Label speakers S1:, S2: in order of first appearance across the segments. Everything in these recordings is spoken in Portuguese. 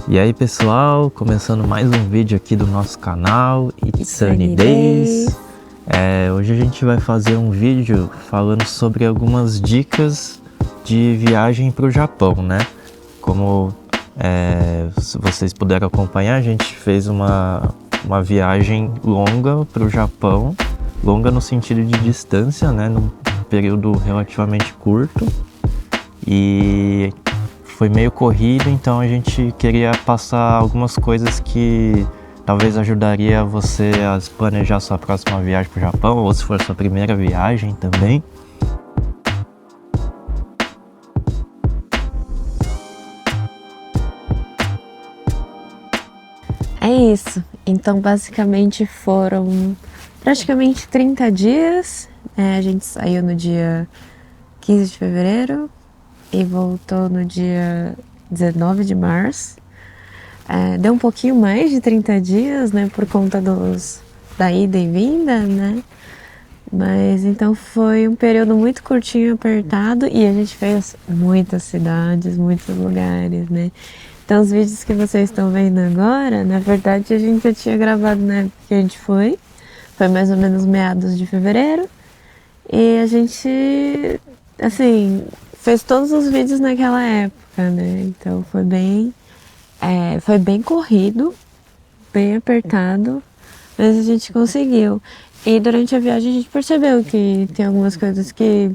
S1: E aí pessoal, começando mais um vídeo aqui do nosso canal It's Sunny Days. Hoje a gente vai fazer um vídeo falando sobre algumas dicas de viagem para o Japão, né? Como vocês puderam acompanhar, a gente fez uma viagem longa para o Japão, longa no sentido de distância, né? Num período relativamente curto, e foi meio corrido, então a gente queria passar algumas coisas que talvez ajudaria você a planejar sua próxima viagem para o Japão, ou se for sua primeira viagem também.
S2: É isso. Então, basicamente foram praticamente 30 dias. A gente saiu no dia 15 de fevereiro e voltou no dia 19 de março. Deu um pouquinho mais de 30 dias, né, por conta da ida e vinda, né? Mas então foi um período muito curtinho, apertado, e a gente fez muitas cidades, muitos lugares, né? Então os vídeos que vocês estão vendo agora, na verdade a gente já tinha gravado na época que a gente foi mais ou menos meados de fevereiro, e a gente, assim, fez todos os vídeos naquela época, né? Então foi bem corrido, bem apertado, mas a gente conseguiu. E durante a viagem a gente percebeu que tem algumas coisas que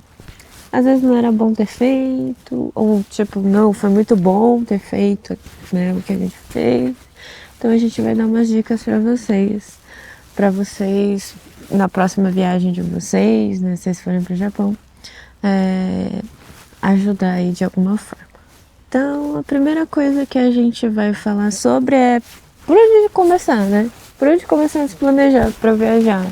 S2: às vezes não era bom ter feito, ou tipo, não, foi muito bom ter feito, né, o que a gente fez. Então a gente vai dar umas dicas para vocês na próxima viagem de vocês, né, se vocês forem para o Japão, ajudar aí de alguma forma. Então a primeira coisa que a gente vai falar sobre é por onde começar, né? Por onde começar a se planejar para viajar?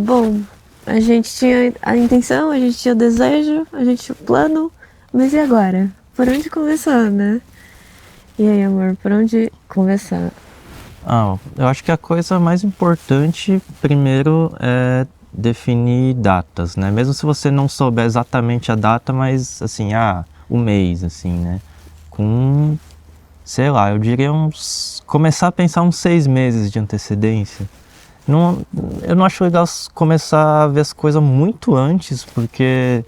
S2: Bom, a gente tinha a intenção, a gente tinha o desejo, a gente tinha o plano, mas e agora? Por onde começar, né? E aí, amor, por onde começar?
S1: Eu acho que a coisa mais importante primeiro é definir datas, né? Mesmo se você não souber exatamente a data, mas assim, o mês, assim, né? Sei lá, eu diria começar a pensar uns 6 meses de antecedência. Eu não acho legal começar a ver as coisas muito antes, porque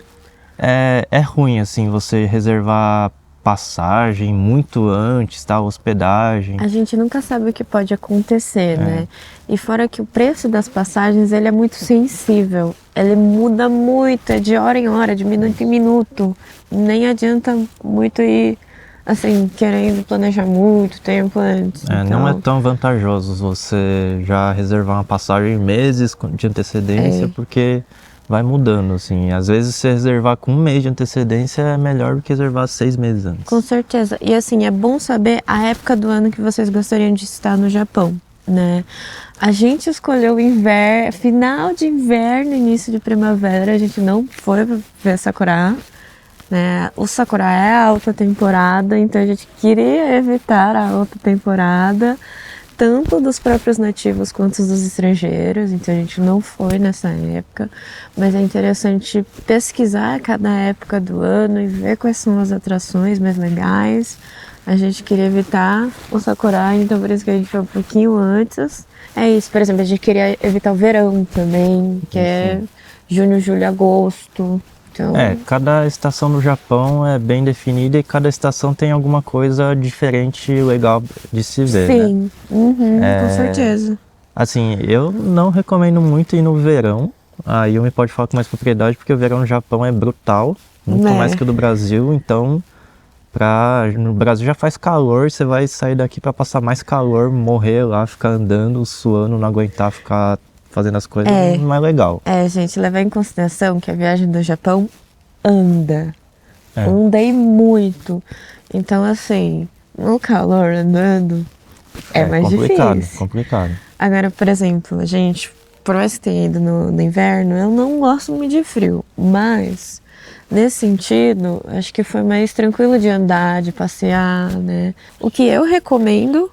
S1: é ruim, assim, você reservar passagem muito antes, tá? Hospedagem.
S2: A gente nunca sabe o que pode acontecer, né? E fora que o preço das passagens, ele é muito sensível. Ele muda muito, é de hora em hora, de minuto em minuto. Nem adianta muito ir, assim, querendo planejar muito tempo antes. Então,
S1: não é tão vantajoso você já reservar uma passagem meses de antecedência, porque vai mudando, assim. Às vezes, se reservar com 1 mês de antecedência é melhor do que reservar 6 meses antes.
S2: Com certeza. E assim, é bom saber a época do ano que vocês gostariam de estar no Japão, né? A gente escolheu o inverno, final de inverno, início de primavera. A gente não foi pra ver Sakura, né? O Sakura é a alta temporada, então a gente queria evitar a alta temporada, tanto dos próprios nativos quanto dos estrangeiros, então a gente não foi nessa época, mas é interessante pesquisar cada época do ano e ver quais são as atrações mais legais. A gente queria evitar o Sakura, então por isso que a gente foi um pouquinho antes. É isso, por exemplo, a gente queria evitar o verão também, que é junho, julho, agosto. Então,
S1: cada estação no Japão é bem definida e cada estação tem alguma coisa diferente e legal de se ver,
S2: sim, né? Com certeza.
S1: Assim, eu não recomendo muito ir no verão. Aí eu me pode falar com mais propriedade, porque o verão no Japão é brutal, muito mais que o do Brasil. Então, no Brasil já faz calor, você vai sair daqui para passar mais calor, morrer lá, ficar andando, suando, não aguentar ficar fazendo as coisas, não é legal.
S2: Gente, levar em consideração que a viagem do Japão anda e muito. Então, assim, no calor andando é mais difícil.
S1: Complicado.
S2: Agora, por exemplo, a gente, por mais que tenha ido no inverno, eu não gosto muito de frio, mas nesse sentido, acho que foi mais tranquilo de andar, de passear, né? O que eu recomendo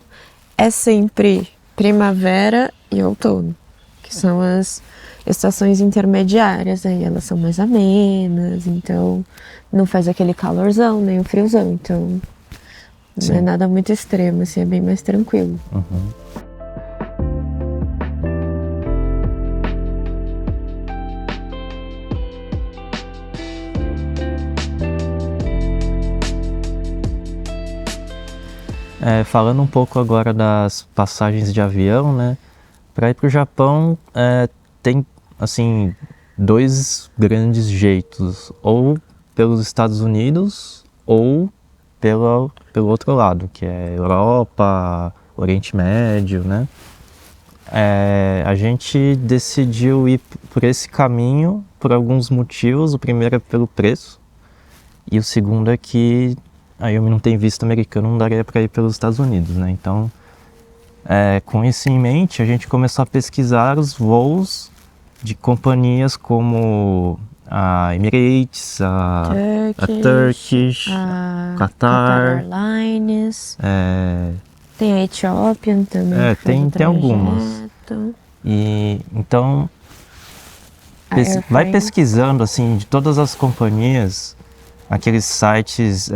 S2: é sempre primavera e outono, que são as estações intermediárias, aí elas são mais amenas, então não faz aquele calorzão, nem o friozão, então Não é nada muito extremo, assim, é bem mais tranquilo.
S1: Falando um pouco agora das passagens de avião, né? Para ir para o Japão, tem assim 2 grandes jeitos, ou pelos Estados Unidos ou pelo outro lado, que é Europa, Oriente Médio, né? A gente decidiu ir por esse caminho por alguns motivos. O primeiro é pelo preço, e o segundo é que a Yumi não tem visto americano, não daria para ir pelos Estados Unidos, né? Então, com isso em mente, a gente começou a pesquisar os voos de companhias como a Emirates, a Turkish,
S2: a
S1: Qatar,
S2: Airlines, tem a Ethiopian também.
S1: tem algumas. E então vai pesquisando assim de todas as companhias, aqueles sites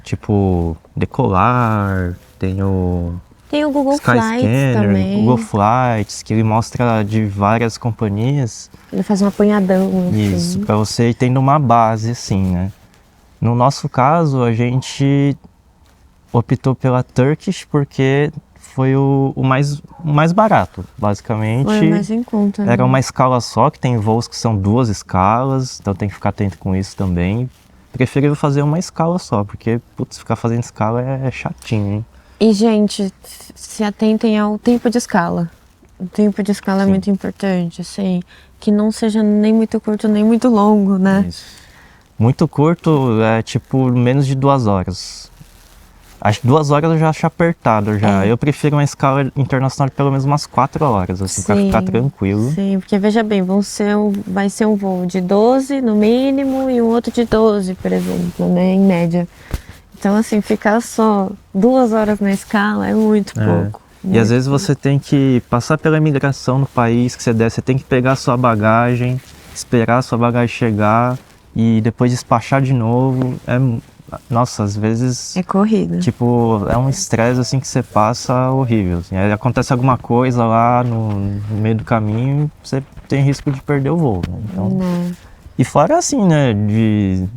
S1: tipo Decolar, tem o
S2: Google Flights
S1: Skyscanner,
S2: também.
S1: Google Flights, que ele mostra de várias companhias.
S2: Ele faz um apanhadão, assim.
S1: Isso, para você ir tendo uma base, assim, né? No nosso caso, a gente optou pela Turkish porque foi o mais barato, basicamente.
S2: Foi mais em conta, né?
S1: Era uma escala só, que tem voos que são 2 escalas, então tem que ficar atento com isso também. Preferível fazer uma escala só, porque, putz, ficar fazendo escala é chatinho, hein?
S2: E, gente, se atentem ao tempo de escala. O tempo de escala é muito importante, assim, que não seja nem muito curto, nem muito longo, né?
S1: Isso. Muito curto é tipo menos de 2 horas. Acho que 2 horas eu já acho apertado já. Eu prefiro uma escala internacional de pelo menos umas 4 horas, assim, pra ficar tranquilo.
S2: Sim, porque veja bem, vai ser um voo de 12 no mínimo e um outro de 12, por exemplo, né, em média. Então, assim, ficar só 2 horas na escala é muito pouco.
S1: E às vezes você tem que passar pela imigração no país que você der, você tem que pegar a sua bagagem, esperar a sua bagagem chegar e depois despachar de novo. Nossa, às vezes...
S2: É corrida.
S1: Tipo, é um estresse assim que você passa horrível. Assim. Aí acontece alguma coisa lá no meio do caminho, você tem risco de perder o voo, né? Então... E fora assim, né,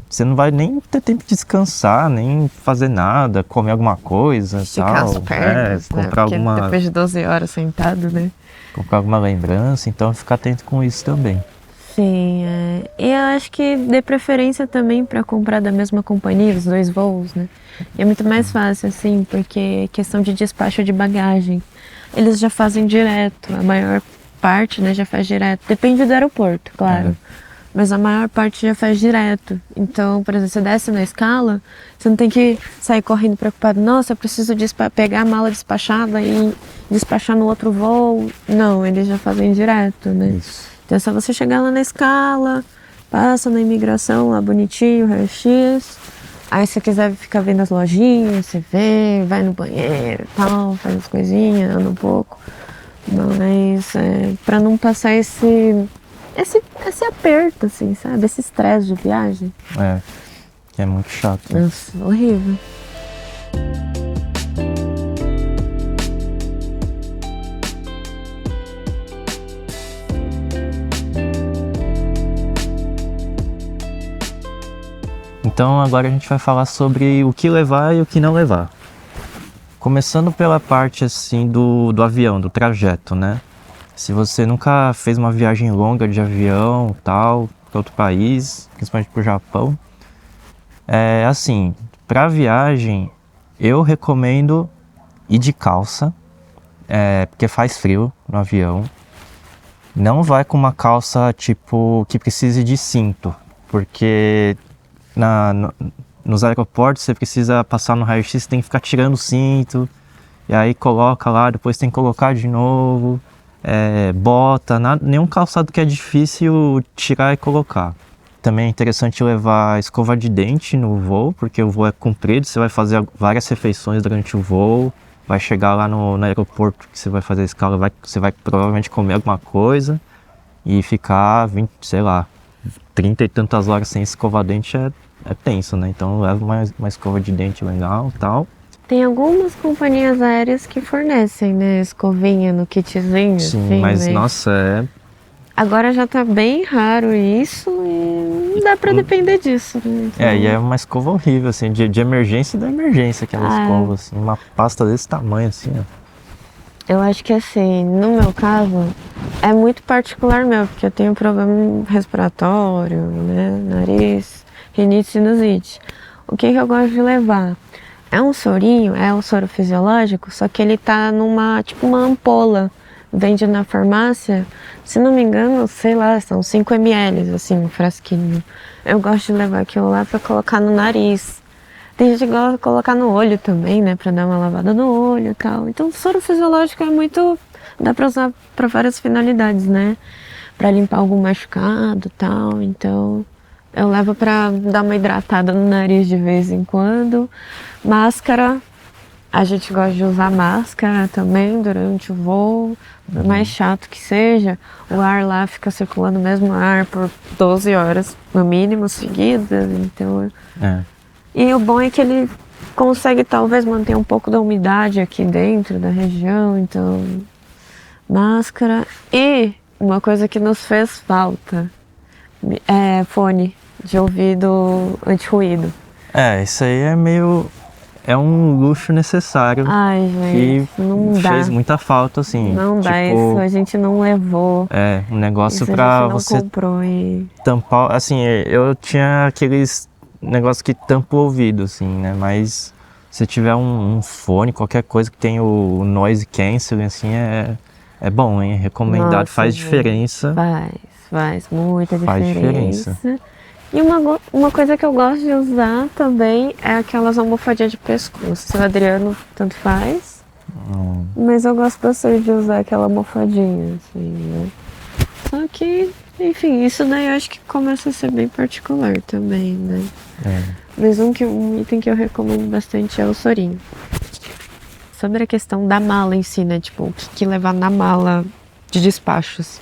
S1: você não vai nem ter tempo de descansar, nem fazer nada, comer alguma coisa,
S2: esticar
S1: tal.
S2: as pernas,
S1: comprar
S2: né?
S1: alguma...
S2: Depois de 12 horas sentado, né?
S1: Comprar alguma lembrança, então ficar atento com isso também.
S2: Sim, e eu acho que dê preferência também para comprar da mesma companhia, os 2 voos, né? E é muito mais fácil, assim, porque questão de despacho de bagagem, eles já fazem direto, a maior parte, né, já faz direto. Depende do aeroporto, claro. Mas a maior parte já faz direto. Então, por exemplo, você desce na escala, você não tem que sair correndo preocupado. Nossa, eu preciso pegar a mala despachada e despachar no outro voo. Não, eles já fazem direto, né?
S1: Isso.
S2: Então é só você chegar lá na escala, passa na imigração lá bonitinho, raio-x. Aí se você quiser ficar vendo as lojinhas, você vê, vai no banheiro e tal, faz as coisinhas, anda um pouco. Mas pra não passar esse aperto, assim, sabe? Esse estresse de viagem.
S1: É muito chato.
S2: Nossa, horrível.
S1: Então agora a gente vai falar sobre o que levar e o que não levar. Começando pela parte assim do avião, do trajeto, né? Se você nunca fez uma viagem longa de avião, tal, para outro país, principalmente para o Japão, assim, para viagem eu recomendo ir de calça, porque faz frio no avião. Não vai com uma calça tipo que precise de cinto, porque nos aeroportos você precisa passar no raio-x, você tem que ficar tirando o cinto, e aí coloca lá, depois tem que colocar de novo. Bota, nenhum calçado que é difícil tirar e colocar. Também é interessante levar escova de dente no voo, porque o voo é comprido, você vai fazer várias refeições durante o voo, vai chegar lá no aeroporto que você vai fazer a escala, você vai provavelmente comer alguma coisa e ficar 20, sei lá, 30 e tantas horas sem escovar dente é tenso, né? Então leva uma escova de dente legal e tal.
S2: Tem algumas companhias aéreas que fornecem, né, escovinha no kitzinho.
S1: Sim,
S2: assim,
S1: mas nossa,
S2: agora já tá bem raro isso e não dá pra depender disso, né?
S1: e é uma escova horrível, assim, de emergência da emergência, aquela escova, assim, uma pasta desse tamanho, assim, ó.
S2: Eu acho que assim, no meu caso, é muito particular meu, porque eu tenho problema respiratório, né, nariz, rinite, sinusite. O que eu gosto de levar? É um sorinho, é um soro fisiológico, só que ele tá tipo uma ampola, vende na farmácia, se não me engano, sei lá, são 5 ml, assim, um frasquinho. Eu gosto de levar aquilo lá pra colocar no nariz. Tem gente que gosta de colocar no olho também, né, pra dar uma lavada no olho e tal. Então, o soro fisiológico é muito, dá pra usar pra várias finalidades, né, pra limpar algum machucado e tal, então... Eu levo pra dar uma hidratada no nariz de vez em quando. Máscara, a gente gosta de usar máscara também durante o voo. Por mais chato que seja, o ar lá fica circulando o mesmo ar por 12 horas, no mínimo, seguidas. Então... E o bom é que ele consegue talvez manter um pouco da umidade aqui dentro da região. Então, máscara. E uma coisa que nos fez falta é fone de ouvido anti-ruído.
S1: Isso aí é meio... É um luxo necessário.
S2: Ai, gente,
S1: que
S2: não dá.
S1: fez muita falta, assim.
S2: Não dá,
S1: tipo,
S2: isso a gente não levou.
S1: Um negócio
S2: Isso
S1: pra
S2: a gente não
S1: você
S2: comprou e...
S1: tampar... Assim, eu tinha aqueles negócios que tampa o ouvido, assim, né? Mas se tiver um fone, qualquer coisa que tenha o noise cancelling, assim, é bom, hein? Recomendado,
S2: Nossa,
S1: faz
S2: gente,
S1: diferença.
S2: Faz muita
S1: Faz
S2: diferença.
S1: diferença.
S2: E uma coisa que eu gosto de usar também é aquelas almofadinhas de pescoço. Se o Adriano tanto faz, mas eu gosto bastante de usar aquela almofadinha, assim, né? Só que, enfim, isso daí eu acho que começa a ser bem particular também, né? Mas um item que eu recomendo bastante é o sorinho. Sobre a questão da mala em si, né? Tipo, o que levar na mala de despachos.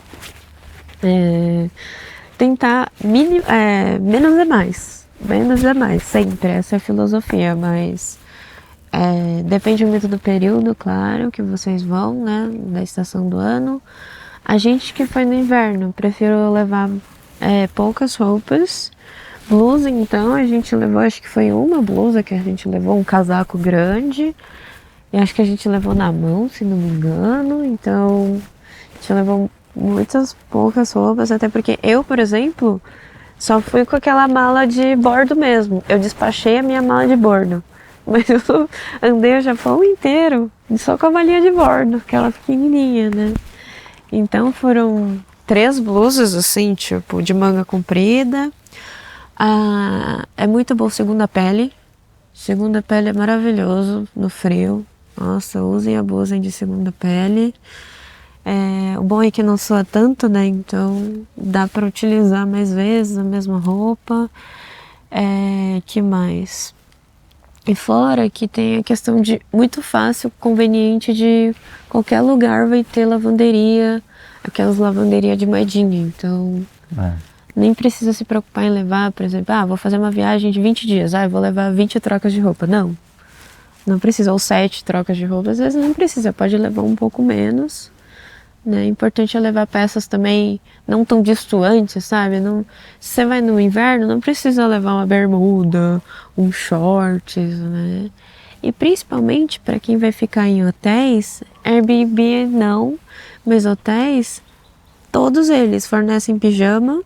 S2: Tentar menos é mais. Menos é mais, sempre. Essa é a filosofia, mas depende muito do período, claro, que vocês vão, né? Da estação do ano. A gente que foi no inverno, prefiro levar poucas roupas. Blusa, então, a gente levou, acho que foi uma blusa que a gente levou, um casaco grande. E acho que a gente levou na mão, se não me engano. Então, a gente levou muitas poucas roupas, até porque eu, por exemplo, só fui com aquela mala de bordo mesmo. Eu despachei a minha mala de bordo. Mas eu andei o Japão inteiro só com a malinha de bordo, aquela pequenininha, né? Então foram 3 blusas, assim, tipo, de manga comprida. É muito bom segunda pele. Segunda pele é maravilhoso no frio. Nossa, usem e abusem de segunda pele. O bom é que não soa tanto, né? Então dá para utilizar mais vezes a mesma roupa. Que mais? E fora que tem a questão de muito fácil, conveniente de qualquer lugar vai ter lavanderia, aquelas lavanderias de moedinha. Então nem precisa se preocupar em levar, por exemplo, vou fazer uma viagem de 20 dias, eu vou levar 20 trocas de roupa. Não precisa, ou 7 trocas de roupa, às vezes não precisa, pode levar um pouco menos, né? Importante é levar peças também não tão destoantes, sabe? Se você vai no inverno, não precisa levar uma bermuda, um shorts, né? E principalmente para quem vai ficar em hotéis, Airbnb não, mas hotéis, todos eles fornecem pijama,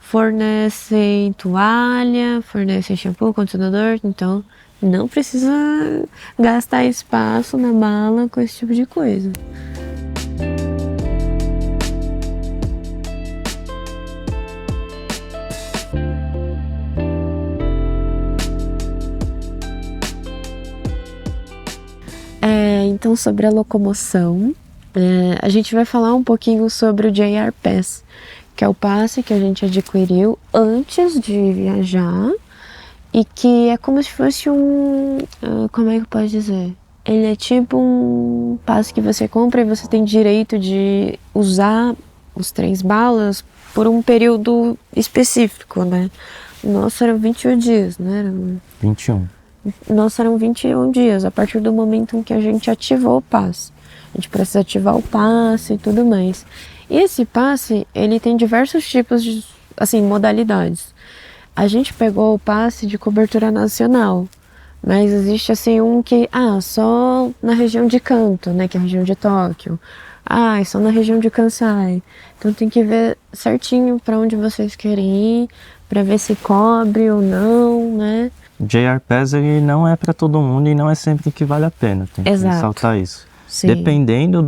S2: fornecem toalha, fornecem shampoo, condicionador, então não precisa gastar espaço na mala com esse tipo de coisa. Então, sobre a locomoção, a gente vai falar um pouquinho sobre o JR Pass, que é o passe que a gente adquiriu antes de viajar e que é como se fosse como é que eu posso dizer? Ele é tipo um passe que você compra e você tem direito de usar os trens balas por um período específico, né? O nosso era 21 dias, né?
S1: 21.
S2: Nós serão 21 dias, a partir do momento em que a gente ativou o passe. A gente precisa ativar o passe e tudo mais. E esse passe, ele tem diversos tipos de, assim, modalidades. A gente pegou o passe de cobertura nacional, mas existe assim um que, só na região de Kanto, né, que é a região de Tóquio. É só na região de Kansai. Então tem que ver certinho para onde vocês querem ir, para ver se cobre ou não, né?
S1: O JR Pass, ele não é para todo mundo e não é sempre que vale a pena, tem que ressaltar isso.
S2: Sim.
S1: Dependendo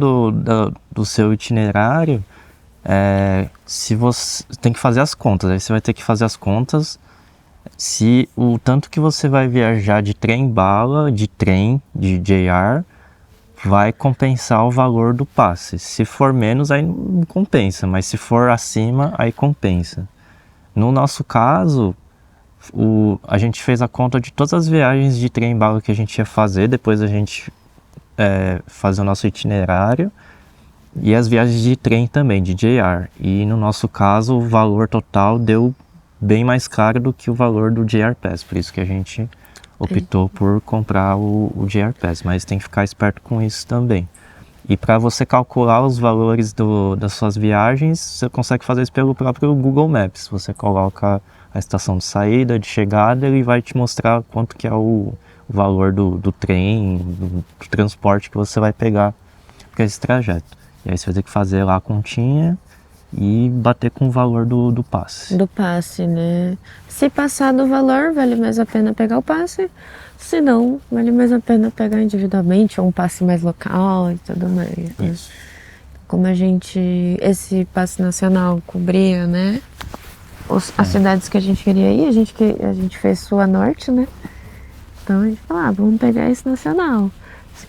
S1: do seu itinerário, se você tem que fazer as contas, aí você vai ter que fazer as contas se o tanto que você vai viajar de trem-bala, de JR, vai compensar o valor do passe. Se for menos, aí não compensa, mas se for acima, aí compensa. No nosso caso, a gente fez a conta de todas as viagens de trem-bala que a gente ia fazer, depois a gente fazer o nosso itinerário, e as viagens de trem também, de JR. E no nosso caso, o valor total deu bem mais caro do que o valor do JR Pass, por isso que a gente optou por comprar o JR Pass, mas tem que ficar esperto com isso também. E para você calcular os valores das suas viagens, você consegue fazer isso pelo próprio Google Maps. Você coloca a estação de saída, de chegada, ele vai te mostrar quanto que é o valor do trem, do transporte que você vai pegar para esse trajeto. E aí você vai ter que fazer lá a continha e bater com o valor do passe.
S2: Do passe, né? Se passar do valor, vale mais a pena pegar o passe. Se não, vale mais a pena pegar individualmente ou um passe mais local e tudo mais.
S1: Isso.
S2: Como esse passe nacional cobria, né? As cidades que a gente queria ir, a gente fez sul a norte, né? Então a gente falou, vamos pegar esse nacional.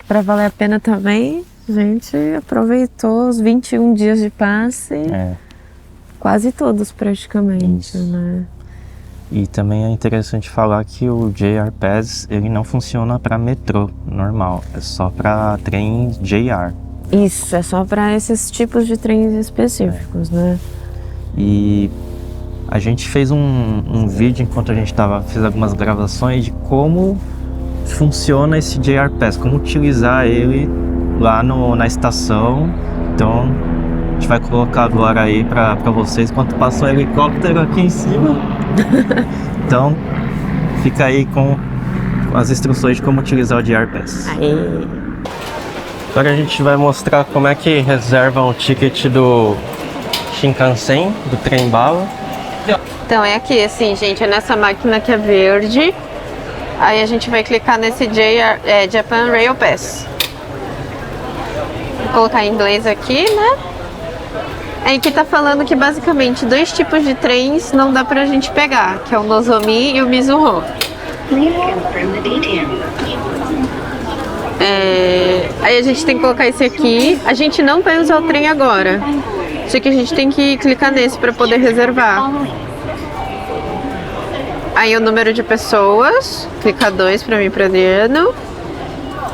S2: Para valer a pena também, a gente aproveitou os 21 dias de passe, quase todos praticamente, né?
S1: E também é interessante falar que o JR Pass, ele não funciona para metrô normal, é só para trem JR.
S2: Isso, é só para esses tipos de trens específicos, né?
S1: E a gente fez um vídeo enquanto a gente fez algumas gravações de como funciona esse JR Pass, como utilizar ele lá na estação. Então a gente vai colocar agora aí para vocês enquanto passa um helicóptero aqui em cima. Então fica aí com as instruções de como utilizar o JR Pass. Agora a gente vai mostrar como é que reserva o ticket do Shinkansen, do trem-bala.
S2: Então é aqui, assim, gente, é nessa máquina que é verde. Aí a gente vai clicar nesse Japan Rail Pass. Vou colocar em inglês aqui, né? Aí que tá falando que basicamente 2 tipos de trens não dá pra gente pegar, que é o Nozomi e o Mizuho. Aí a gente tem que colocar esse aqui. A gente não vai usar o trem agora. Só que a gente tem que clicar nesse pra poder reservar. Aí o número de pessoas, clica 2 pra mim e pro Adriano.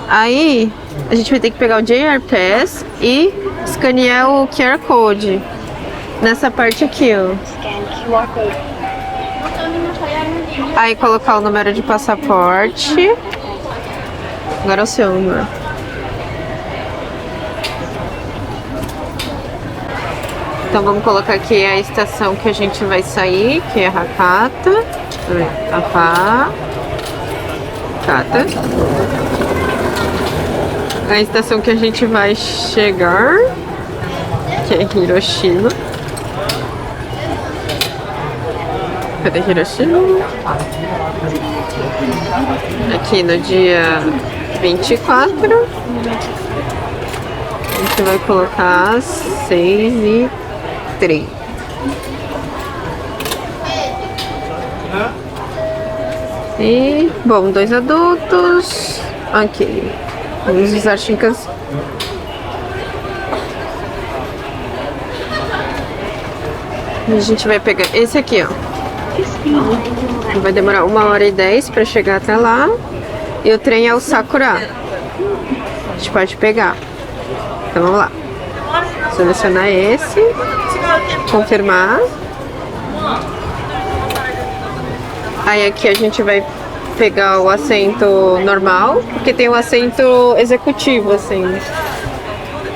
S2: Aí a gente vai ter que pegar o JR Pass e escanear o QR Code nessa parte aqui, ó. Aí colocar o número de passaporte. Agora é o seu número. Então vamos colocar aqui a estação que a gente vai sair, que é Hakata. Hakata. A estação que a gente vai chegar, que é Hiroshima. Cadê Hiroshima? Aqui no dia 24. A gente vai colocar 6:03. E, bom, 2 adultos. Ok. Vamos usar Shinkansen. A gente vai pegar esse aqui, ó. Vai demorar 1h10 para chegar até lá. E o trem é o Sakura. A gente pode pegar. Então vamos lá. Selecionar esse. Confirmar. Aí aqui a gente vai pegar o assento normal, porque tem o assento executivo, assim.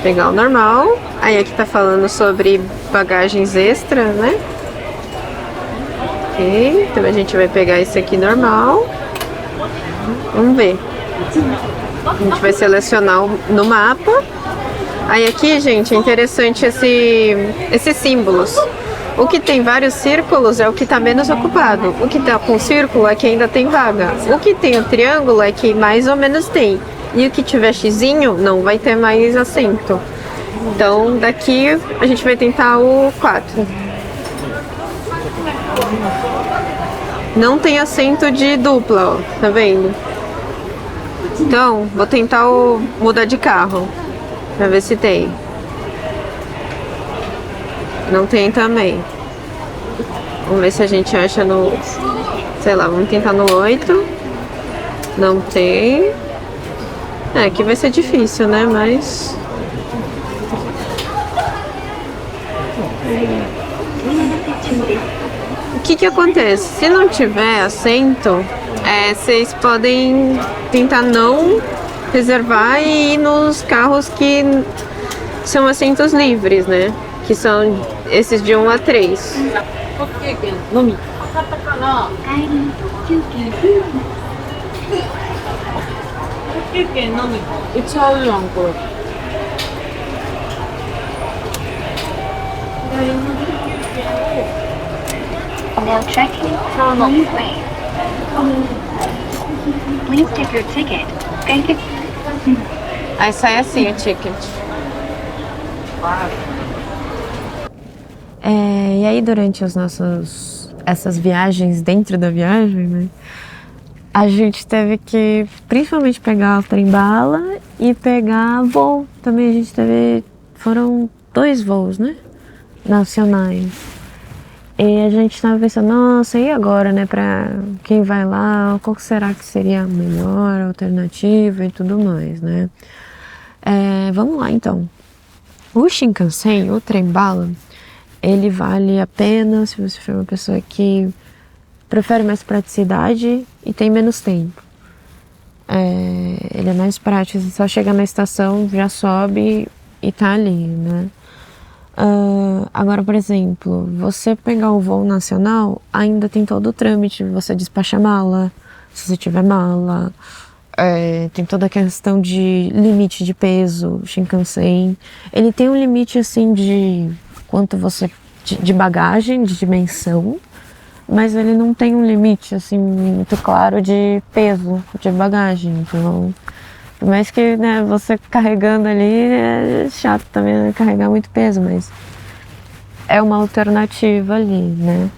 S2: Pegar o normal. Aí aqui tá falando sobre bagagens extras, né? Ok, então a gente vai pegar esse aqui normal. Vamos ver. A gente vai selecionar no mapa. Aí aqui, gente, é interessante esses símbolos. O que tem vários círculos é o que está menos ocupado. O que está com círculo é que ainda tem vaga. O que tem o triângulo é que mais ou menos tem. E o que tiver xizinho não vai ter mais assento. Então daqui a gente vai tentar o 4. Não tem assento de dupla, ó, tá vendo? Então vou tentar mudar de carro pra ver se tem. Não tem também. Vamos ver se a gente acha no... Sei lá, vamos tentar no 8. Não tem. É, aqui vai ser difícil, né? Mas... O que acontece? Se não tiver assento, vocês podem tentar não reservar e ir nos carros que são assentos livres, né? Que são esses de 1 a 3.
S3: Now checking from way. Please take your ticket. Thank you.
S2: Aí sai assim o ticket. E aí durante essas viagens dentro da viagem, né, a gente teve que principalmente pegar o trem-bala e pegar voo. Também a gente foram 2 voos, né, nacionais. E a gente estava pensando, nossa, e agora, né, pra quem vai lá, qual será que seria a melhor alternativa e tudo mais, né? Vamos lá, então. O Shinkansen, o trem-bala, ele vale a pena se você for uma pessoa que prefere mais praticidade e tem menos tempo. Ele é mais prático, você só chega na estação, já sobe e tá ali, né? Agora, por exemplo, você pegar o voo nacional, ainda tem todo o trâmite, você despacha mala, se você tiver mala, tem toda a questão de limite de peso, Shinkansen. Ele tem um limite, assim, de quanto de bagagem, de dimensão, mas ele não tem um limite, assim, muito claro de peso, de bagagem, então... Por mais que, né, você carregando ali é chato também, né, carregar muito peso, mas é uma alternativa ali, né?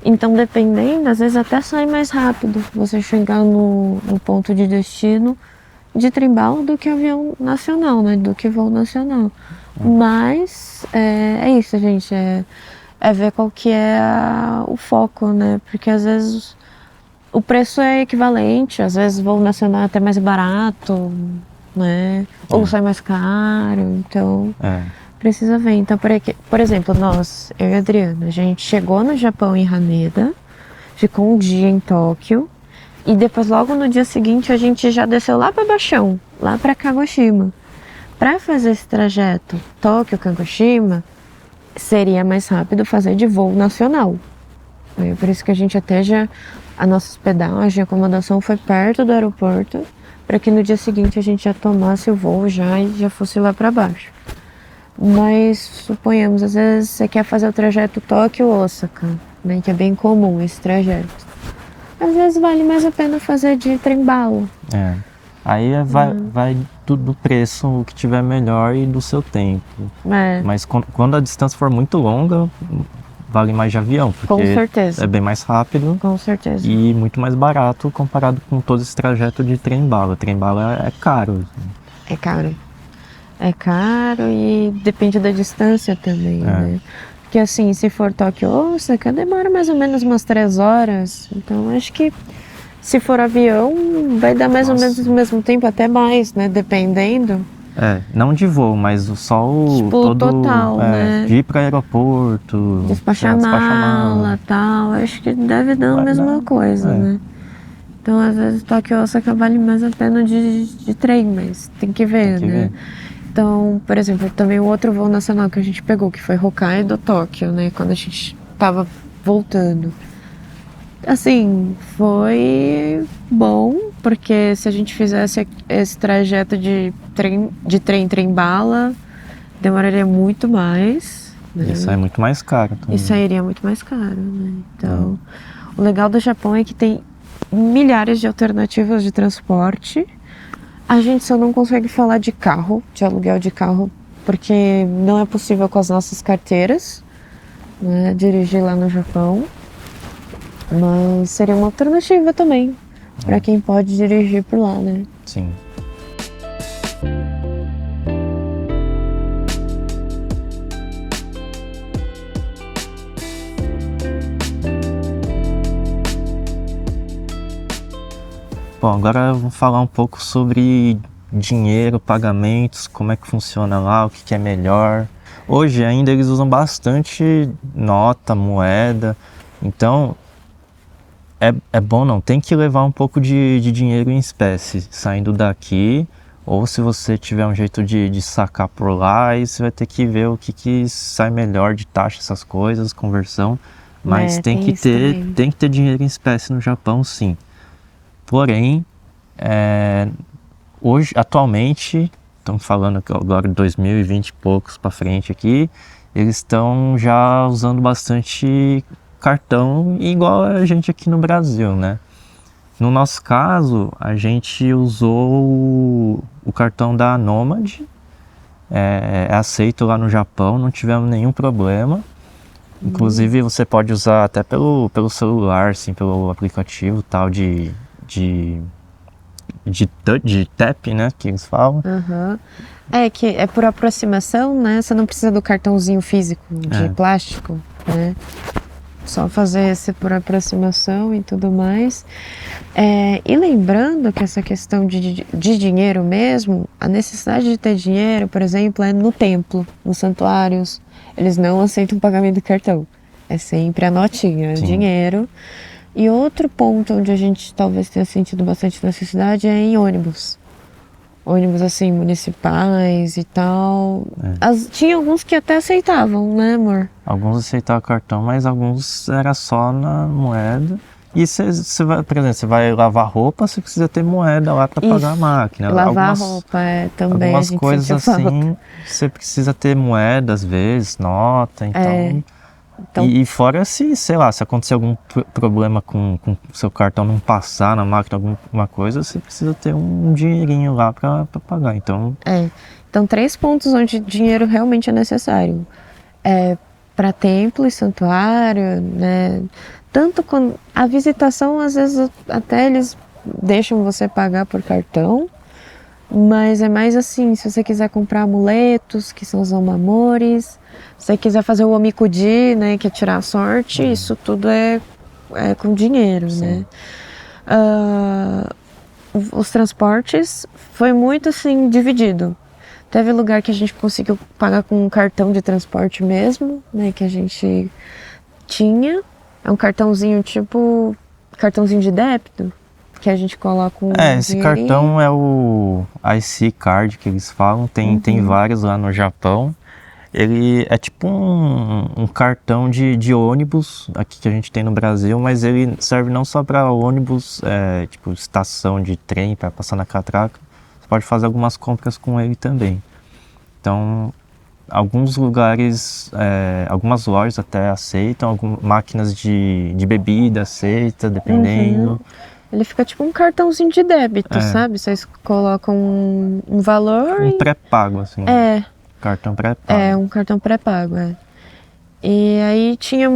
S2: Então, dependendo, às vezes até sai mais rápido você chegar no ponto de destino de trem-bala do que avião nacional, né? Do que voo nacional. Mas é isso, gente, é ver qual que é o foco, né? Porque às vezes... O preço é equivalente, às vezes o voo nacional é até mais barato, né? Ou sai mais caro, então precisa ver. Então, por exemplo, eu e a Adriana, a gente chegou no Japão em Haneda, ficou um dia em Tóquio, e depois logo no dia seguinte a gente já desceu lá para Baixão, lá para Kagoshima. Para fazer esse trajeto Tóquio-Kagoshima, seria mais rápido fazer de voo nacional. Por isso que a gente até a nossa hospedagem, a acomodação foi perto do aeroporto, para que no dia seguinte a gente já tomasse o voo e já fosse lá para baixo. Mas suponhamos, às vezes você quer fazer o trajeto Tóquio-Osaka, né, que é bem comum esse trajeto. Às vezes vale mais a pena fazer de trem-bala.
S1: Aí vai do preço, o que tiver melhor e do seu tempo. Mas quando a distância for muito longa, vale mais de avião, porque
S2: com certeza.
S1: É bem mais rápido.
S2: Com certeza.
S1: E muito mais barato comparado com todo esse trajeto de trem-bala. Trem-bala é caro.
S2: É caro. É caro e depende da distância também, né? Porque assim, se for Tóquio-Osaka, demora mais ou menos umas 3 horas. Então acho que se for avião, vai dar mais ou menos o mesmo tempo, até mais, né? Dependendo.
S1: Não de voo, mas só
S2: tipo,
S1: todo
S2: total, né?
S1: De ir para aeroporto,
S2: despachar mala e tal, acho que deve dar a mesma coisa, né? Então, às vezes, Tóquio e Osaka vale mais a pena de trem, mas tem que ver,
S1: Tem que
S2: né?
S1: ver.
S2: Então, por exemplo, também o outro voo nacional que a gente pegou, que foi Hokkaido, Tóquio, né? Quando a gente tava voltando. Assim, foi bom, porque se a gente fizesse esse trajeto de trem bala, demoraria muito mais, né?
S1: Isso é muito mais caro também.
S2: E sairia muito mais caro, né? Então, o legal do Japão é que tem milhares de alternativas de transporte. A gente só não consegue falar de carro, de aluguel de carro, porque não é possível com as nossas carteiras, né, dirigir lá no Japão. Mas seria uma alternativa também, para quem pode dirigir por lá, né?
S1: Sim. Bom, agora eu vou falar um pouco sobre dinheiro, pagamentos, como é que funciona lá, o que é melhor. Hoje ainda eles usam bastante nota, moeda, então é bom não, tem que levar um pouco de dinheiro em espécie saindo daqui, ou se você tiver um jeito de sacar por lá, aí você vai ter que ver o que sai melhor de taxa, essas coisas, conversão, mas tem que
S2: isso também.
S1: ter dinheiro em espécie no Japão, sim. Porém, hoje, atualmente, estamos falando agora de 2020 e poucos para frente aqui, eles estão já usando bastante cartão, igual a gente aqui no Brasil, né? No nosso caso, a gente usou o cartão da Nomad, é aceito lá no Japão, não tivemos nenhum problema. Inclusive, você pode usar até pelo celular, assim, pelo aplicativo tal de tap, né, que eles falam.
S2: Uhum. É que é por aproximação, né? Você não precisa do cartãozinho físico de plástico, né? Só fazer esse por aproximação e tudo mais. E lembrando que essa questão de dinheiro mesmo, a necessidade de ter dinheiro, por exemplo, é no templo, nos santuários. Eles não aceitam pagamento de cartão. É sempre a notinha,
S1: Sim.
S2: dinheiro. E outro ponto onde a gente talvez tenha sentido bastante necessidade é em ônibus. Ônibus, assim, municipais e tal. Tinha alguns que até aceitavam, né, amor?
S1: Alguns aceitavam cartão, mas alguns era só na moeda. E você vai, por exemplo, você vai lavar roupa, você precisa ter moeda lá para pagar a máquina.
S2: Lavar roupa, também
S1: algumas
S2: a gente
S1: coisas
S2: sentiu
S1: assim,
S2: falta.
S1: você precisa ter moeda às vezes, nota, então...
S2: Então,
S1: E fora se, sei lá, se acontecer algum problema com o seu cartão não passar na máquina, alguma coisa, você precisa ter um dinheirinho lá para pagar, então...
S2: Então, 3 pontos onde dinheiro realmente é necessário. Para templo e santuário, né? Tanto quando a visitação, às vezes até eles deixam você pagar por cartão, mas é mais assim, se você quiser comprar amuletos, que são os omamores, se você quiser fazer o omikudi, né, que é tirar a sorte, isso tudo é com dinheiro, né? Os transportes foi muito assim dividido. Teve lugar que a gente conseguiu pagar com um cartão de transporte mesmo, né, que a gente tinha. É um cartãozinho tipo cartãozinho de débito, que a gente coloca um
S1: esse
S2: dinheirinho.
S1: cartão é o IC Card que eles falam, tem vários lá no Japão. Ele é tipo um cartão de ônibus aqui que a gente tem no Brasil, mas ele serve não só para ônibus, tipo estação de trem para passar na catraca. Você pode fazer algumas compras com ele também. Então, alguns lugares, algumas lojas até aceitam, algumas máquinas de bebida aceita, dependendo.
S2: Ele fica tipo um cartãozinho de débito, sabe? Vocês colocam um valor
S1: Um pré-pago, assim. Cartão pré-pago.
S2: Um cartão pré-pago, E aí tinha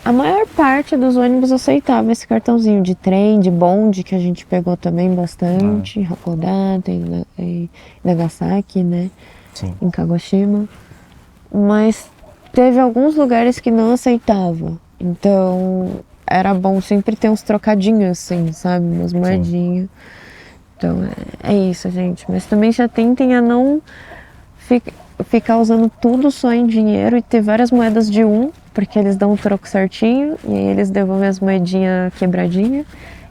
S2: a maior parte dos ônibus aceitava esse cartãozinho de trem, de bonde, que a gente pegou também bastante, Hakodate e Nagasaki, né?
S1: Sim.
S2: Em Kagoshima. Mas teve alguns lugares que não aceitava. Então era bom sempre ter uns trocadinhos assim, sabe? Umas moedinhas. Então é isso, gente. Mas também já tentem a não ficar usando tudo só em dinheiro e ter várias moedas de porque eles dão o troco certinho e aí eles devolvem as moedinhas quebradinhas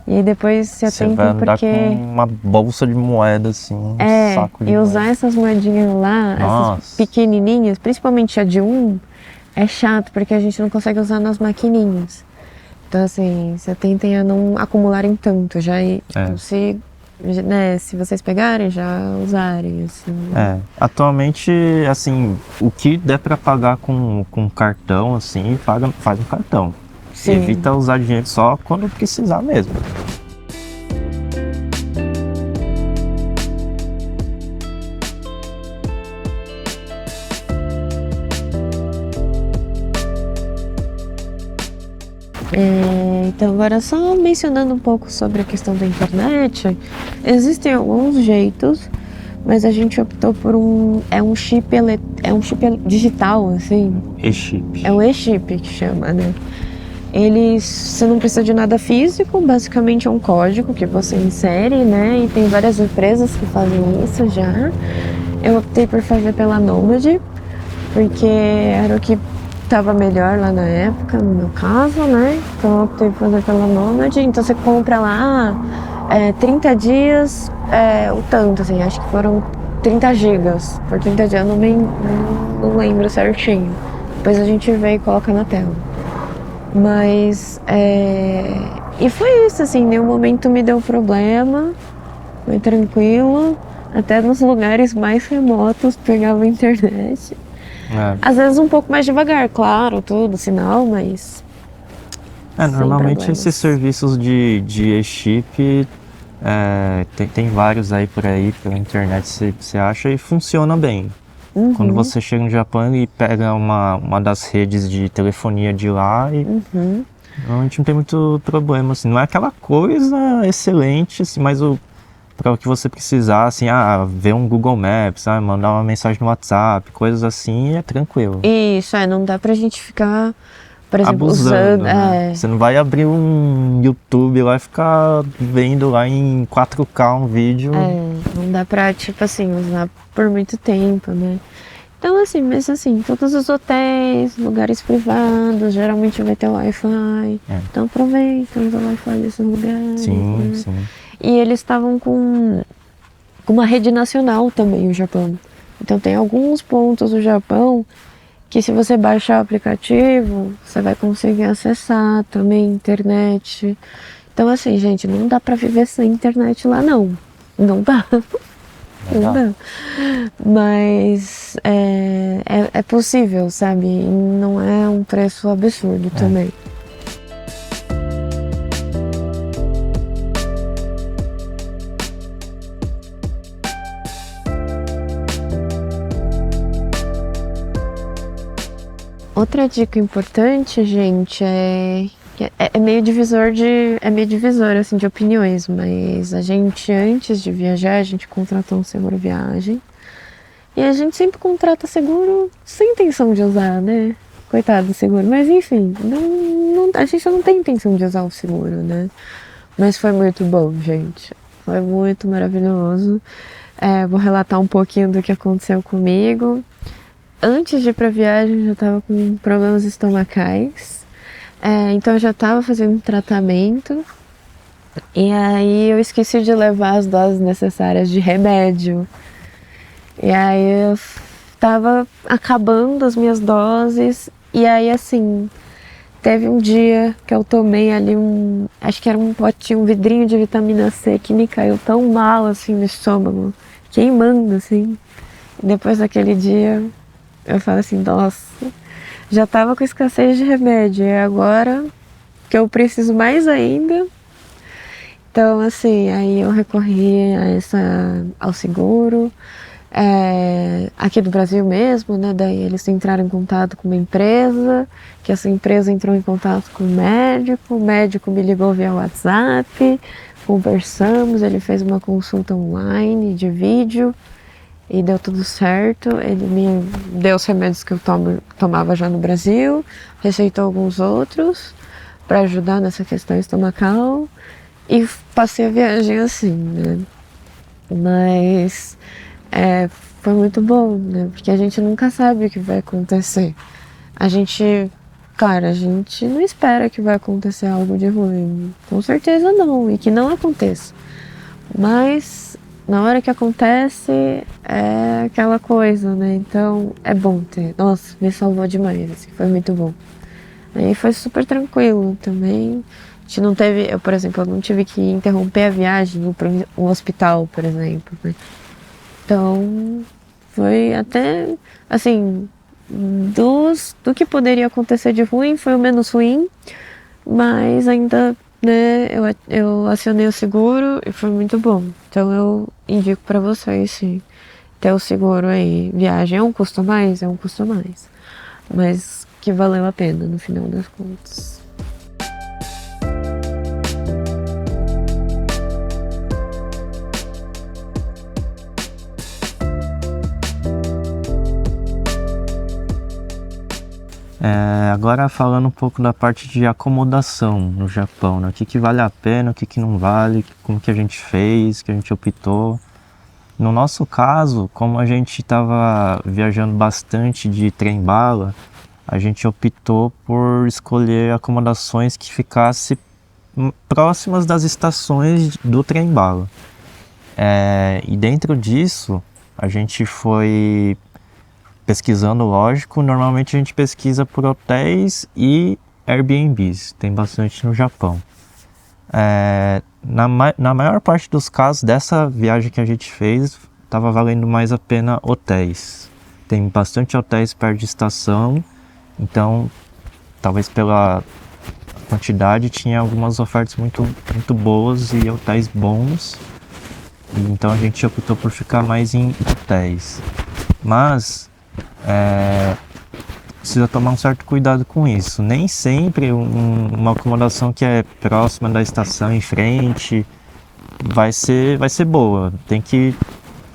S2: E aí depois se
S1: Você vai
S2: atentem
S1: andar
S2: porque...
S1: com uma bolsa de moeda, assim, um saco de
S2: e
S1: moeda.
S2: usar essas moedinhas lá,
S1: Nossa.
S2: essas pequenininhas, principalmente a de 1, é chato, porque a gente não consegue usar nas maquininhas. Então, assim, se atentem a não acumularem tanto, então, se vocês pegarem, já usarem, assim.
S1: Atualmente, assim, o que der pra pagar com cartão, assim, faz um cartão.
S2: Sim.
S1: Evita usar dinheiro só quando precisar mesmo.
S2: Então, agora só mencionando um pouco sobre a questão da internet, existem alguns jeitos, mas a gente optou por um chip digital, assim.
S1: E-chip.
S2: É um e-chip que chama, né? Você não precisa de nada físico, basicamente é um código que você insere, né? E tem várias empresas que fazem isso já. Eu optei por fazer pela Nomad, porque era o que estava melhor lá na época, no meu caso, né? Então eu optei por fazer pela Nomad. Então você compra lá 30 dias, o tanto, assim, acho que foram 30 gigas. Por 30 dias, eu não lembro certinho. Depois a gente vê e coloca na tela. Mas, e foi isso, assim, nenhum momento me deu problema, foi tranquilo, até nos lugares mais remotos pegava internet. Às vezes um pouco mais devagar, claro, tudo, sinal, mas...
S1: Normalmente esses serviços de e-chip, tem vários aí por aí, pela internet você acha e funciona bem.
S2: Uhum.
S1: Quando você chega no Japão e pega uma das redes de telefonia de lá e normalmente não tem muito problema, assim, não é aquela coisa excelente, assim, mas para o que você precisar, assim, ver um Google Maps, mandar uma mensagem no WhatsApp, coisas assim, é tranquilo.
S2: Isso, não dá pra gente ficar, por exemplo,
S1: abusando,
S2: usando...
S1: né? Você não vai abrir um YouTube lá e ficar vendo lá em 4K um vídeo.
S2: Não dá pra, tipo assim, usar por muito tempo, né? Então, assim, mas assim, todos os hotéis, lugares privados, geralmente vai ter Wi-Fi. Então aproveita, usa o Wi-Fi desses lugares.
S1: Sim,
S2: né?
S1: sim.
S2: E eles estavam com uma rede nacional também, o Japão. Então tem alguns pontos do Japão que se você baixar o aplicativo, você vai conseguir acessar também a internet. Então assim, gente, não dá pra viver sem internet lá não. Não dá. Não dá. Mas é possível, sabe? E não é um preço absurdo também. Outra dica importante, gente, é meio divisor assim de opiniões, mas a gente antes de viajar, a gente contratou um seguro viagem. E a gente sempre contrata seguro sem intenção de usar, né? Coitado do seguro, mas enfim, a gente não tem intenção de usar o seguro, né? Mas foi muito bom, gente. Foi muito maravilhoso. Vou relatar um pouquinho do que aconteceu comigo. Antes de ir pra viagem, eu já tava com problemas estomacais. Então eu já tava fazendo tratamento. E aí eu esqueci de levar as doses necessárias de remédio. E aí eu tava acabando as minhas doses. E aí assim, teve um dia que eu tomei ali acho que era um potinho, um vidrinho de vitamina C que me caiu tão mal assim no estômago, queimando assim. E depois daquele dia eu falo assim, nossa, já tava com escassez de remédio, e agora que eu preciso mais ainda. Então, assim, aí eu recorri ao seguro, aqui do Brasil mesmo, né? Daí eles entraram em contato com uma empresa, que essa empresa entrou em contato com o médico me ligou via WhatsApp, conversamos, ele fez uma consulta online de vídeo, e deu tudo certo. Ele me deu os remédios que eu tomava já no Brasil, receitou alguns outros para ajudar nessa questão estomacal e passei a viagem assim, né? Mas foi muito bom, né? Porque a gente nunca sabe o que vai acontecer. A gente cara, a gente não espera que vai acontecer algo de ruim. Com certeza não, e que não aconteça. Mas na hora que acontece, é aquela coisa, né? Então é bom ter. Nossa, me salvou demais, assim, foi muito bom. Aí foi super tranquilo também. A gente não teve, eu, por exemplo, eu não tive que interromper a viagem para um hospital, por exemplo, né? Então, foi até, assim, do que poderia acontecer de ruim, foi o menos ruim, mas ainda, né, eu acionei o seguro e foi muito bom. Então, eu indico para vocês, sim, ter o seguro aí. Viagem é um custo a mais? É um custo a mais, mas que valeu a pena no final das contas.
S1: Agora falando um pouco da parte de acomodação no Japão, né? O que vale a pena, o que não vale, como que a gente fez, que a gente optou. No nosso caso, como a gente estava viajando bastante de trem-bala, a gente optou por escolher acomodações que ficassem próximas das estações do trem-bala. E dentro disso, a gente foi pesquisando, lógico. Normalmente a gente pesquisa por hotéis e Airbnbs, tem bastante no Japão. Na maior parte dos casos dessa viagem que a gente fez, estava valendo mais a pena hotéis. Tem bastante hotéis perto de estação, então talvez pela quantidade tinha algumas ofertas muito, muito boas e hotéis bons. Então a gente optou por ficar mais em hotéis. Mas precisa tomar um certo cuidado com isso. Nem sempre uma acomodação que é próxima da estação, em frente, vai ser boa.